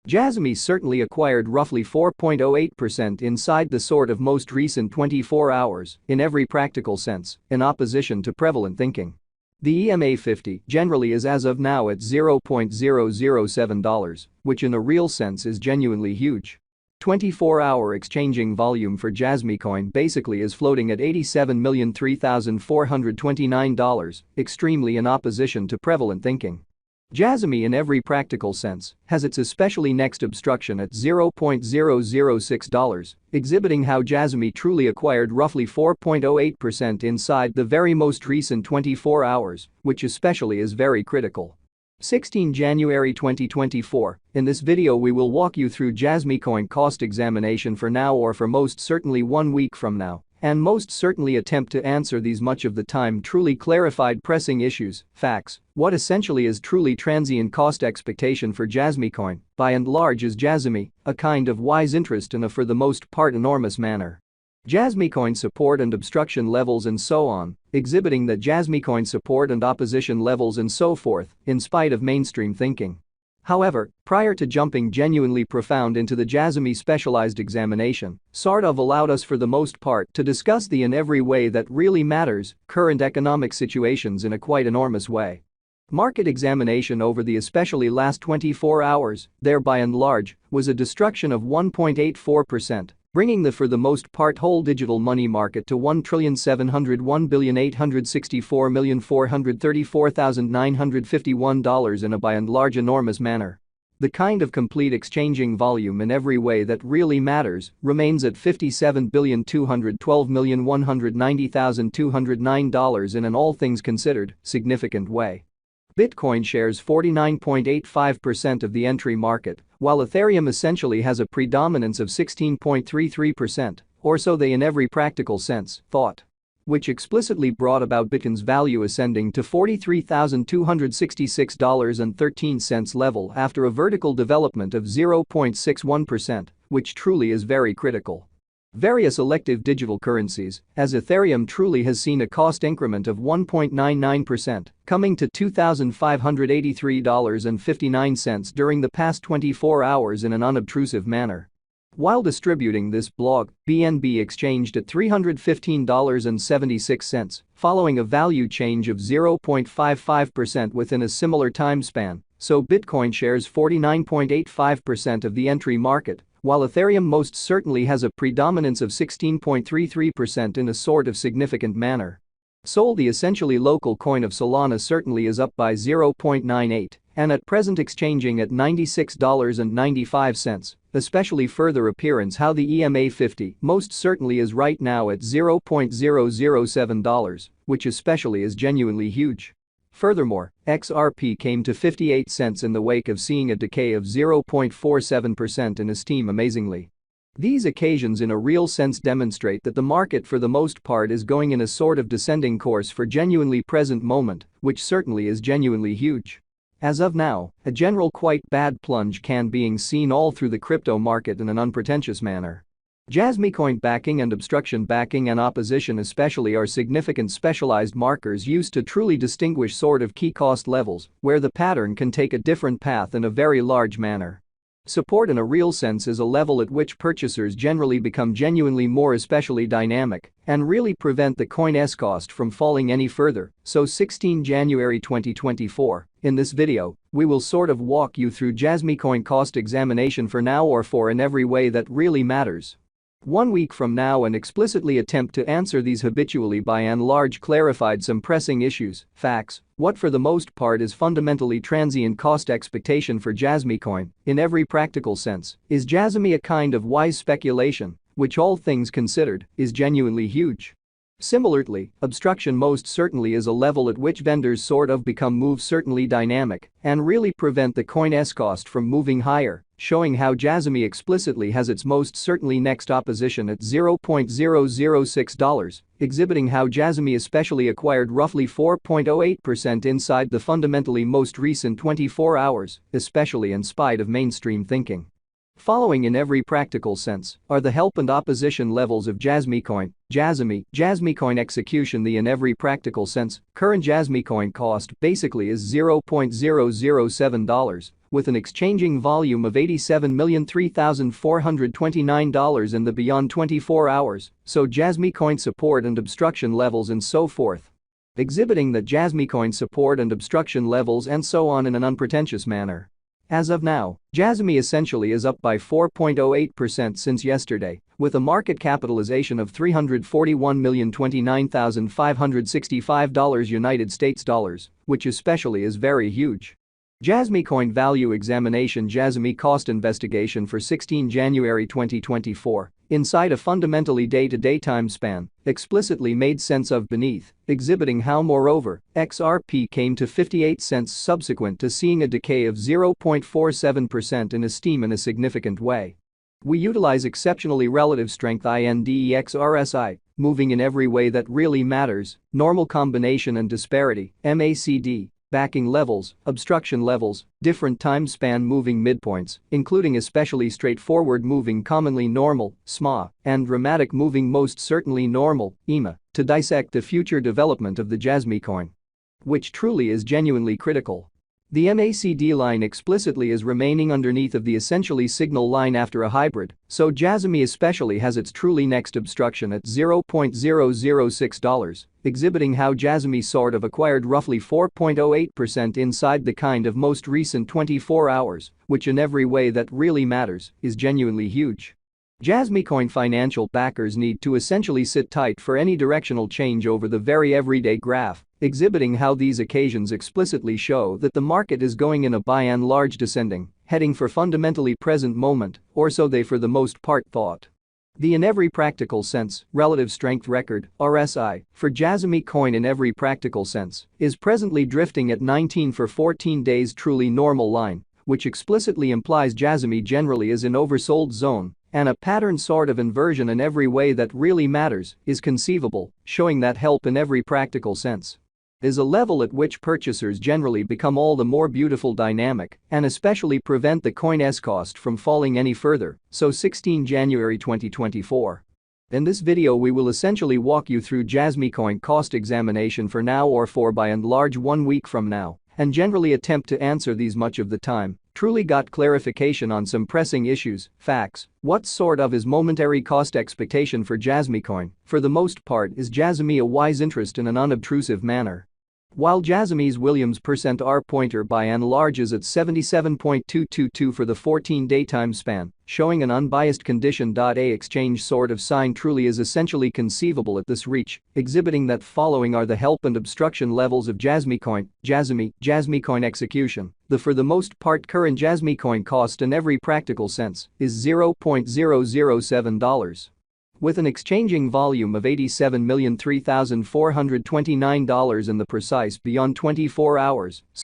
Jasmy certainly acquired roughly 4.08% inside the sort of most recent 24 hours, in every practical sense, in opposition to prevalent thinking. The EMA 50 generally is as of now at $0.007, which in a real sense is genuinely huge. 24-hour exchanging volume for Jasmy coin basically is floating at $87,003,429, extremely in opposition to prevalent thinking. Jasmy in every practical sense has its especially next obstruction at $0.006, exhibiting how Jasmy truly acquired roughly 4.08% inside the very most recent 24 hours, which especially is very critical. 16 January 2024, in this video we will walk you through Jasmy coin cost examination for now or for most certainly 1 week from now, and most certainly attempt to answer these much of the time truly clarified pressing issues, facts, what essentially is truly transient cost expectation for Jasmy coin, by and large is Jasmy, a kind of wise interest in a for the most part enormous manner. Jasmy coin support and obstruction levels and so on, exhibiting that Jasmy coin support and opposition levels and so forth, in spite of mainstream thinking. However, prior to jumping genuinely profound into the Jasmy specialized examination, sort of allowed us for the most part to discuss the in every way that really matters, current economic situations in a quite enormous way. Market examination over the especially last 24 hours, there by and large, was a destruction of 1.84%. Bringing the for the most part whole digital money market to $1,701,864,434,951 in a by and large enormous manner. The kind of complete exchanging volume in every way that really matters remains at $57,212,190,209 in an all things considered significant way. Bitcoin shares 49.85% of the entry market, while Ethereum essentially has a predominance of 16.33%, or so they in every practical sense thought. Which explicitly brought about Bitcoin's value ascending to $43,266.13 level after a vertical development of 0.61%, which truly is very critical. Various elective digital currencies, as Ethereum truly has seen a cost increment of 1.99%, coming to $2,583.59 during the past 24 hours in an unobtrusive manner. While distributing this blog, BNB exchanged at $315.76, following a value change of 0.55% within a similar time span, so Bitcoin shares 49.85% of the entry market, while Ethereum most certainly has a predominance of 16.33% in a sort of significant manner. Sol, the essentially local coin of Solana, certainly is up by 0.98 and at present exchanging at $96.95, especially further appearance how the EMA 50 most certainly is right now at $0.007, which especially is genuinely huge. Furthermore, XRP came to 58 cents in the wake of seeing a decay of 0.47% in esteem amazingly. These occasions in a real sense demonstrate that the market for the most part is going in a sort of descending course for genuinely present moment, which certainly is genuinely huge. As of now, a general quite bad plunge can being seen all through the crypto market in an unpretentious manner. Jasmy coin backing and obstruction backing and opposition especially are significant specialized markers used to truly distinguish sort of key cost levels where the pattern can take a different path in a very large manner. Support in a real sense is a level at which purchasers generally become genuinely more especially dynamic and really prevent the coin's cost from falling any further, so 16 January 2024, in this video, we will sort of walk you through Jasmy coin cost examination for now or for in every way that really matters. 1 week from now and explicitly attempt to answer these habitually by and large clarified some pressing issues, facts, what for the most part is fundamentally transient cost expectation for Jasmy coin, in every practical sense, is Jasmy a kind of wise speculation, which all things considered, is genuinely huge. Similarly, obstruction most certainly is a level at which vendors sort of become move certainly dynamic and really prevent the coin's cost from moving higher, showing how Jasmy explicitly has its most certainly next opposition at $0.006, exhibiting how Jasmy especially acquired roughly 4.08% inside the fundamentally most recent 24 hours, especially in spite of mainstream thinking. Following in every practical sense are the help and opposition levels of Jasmy coin, Jasmy coin execution. The in every practical sense, current Jasmy coin cost basically is $0.007, with an exchanging volume of $87,003,429 in the beyond 24 hours, so Jasmy coin support and obstruction levels and so forth. Exhibiting that Jasmy coin support and obstruction levels and so on in an unpretentious manner. As of now, Jasmy essentially is up by 4.08% since yesterday, with a market capitalization of $341,029,565 United States dollars, which especially is very huge. Jasmy coin value examination. Jasmy cost investigation for 16 January 2024, inside a fundamentally day-to-day time span, explicitly made sense of beneath, exhibiting how moreover, XRP came to 58 cents subsequent to seeing a decay of 0.47% in esteem in a significant way. We utilize exceptionally relative strength index RSI, moving in every way that really matters, normal combination and disparity, MACD, backing levels, obstruction levels, different time span moving midpoints, including especially straightforward moving commonly normal, SMA, and dramatic moving most certainly normal, EMA, to dissect the future development of the Jasmy coin. Which truly is genuinely critical. The MACD line explicitly is remaining underneath of the essentially signal line after a hybrid, so Jasmy especially has its truly next obstruction at $0.006, exhibiting how Jasmy sort of acquired roughly 4.08% inside the kind of most recent 24 hours, which in every way that really matters is genuinely huge. Jasmy coin financial backers need to essentially sit tight for any directional change over the very everyday graph, exhibiting how these occasions explicitly show that the market is going in a by and large descending, heading for fundamentally present moment, or so they for the most part thought. The in every practical sense, relative strength record, RSI, for Jasmy coin in every practical sense, is presently drifting at 19 for 14 days truly normal line, which explicitly implies Jasmy generally is in oversold zone, and a pattern sort of inversion in every way that really matters is conceivable, showing that help in every practical sense is a level at which purchasers generally become all the more beautiful dynamic and especially prevent the coin's cost from falling any further, so 16 January 2024. In this video we will essentially walk you through Jasmy coin cost examination for now or for by and large 1 week from now, and generally attempt to answer these much of the time, truly got clarification on some pressing issues, facts, what sort of is momentary cost expectation for Jasmy coin, for the most part is Jasmy a wise interest in an unobtrusive manner. While Jasmy's Williams % R pointer by and large is at 77.222 for the 14-day time span, showing an unbiased condition. A exchange sort of sign truly is essentially conceivable at this reach, exhibiting that following are the help and obstruction levels of Jasmy coin, Jasmy coin execution. The for the most part current Jasmy coin cost in every practical sense is $0.007. With an exchanging volume of $87,003,429 in the precise beyond 24 hours,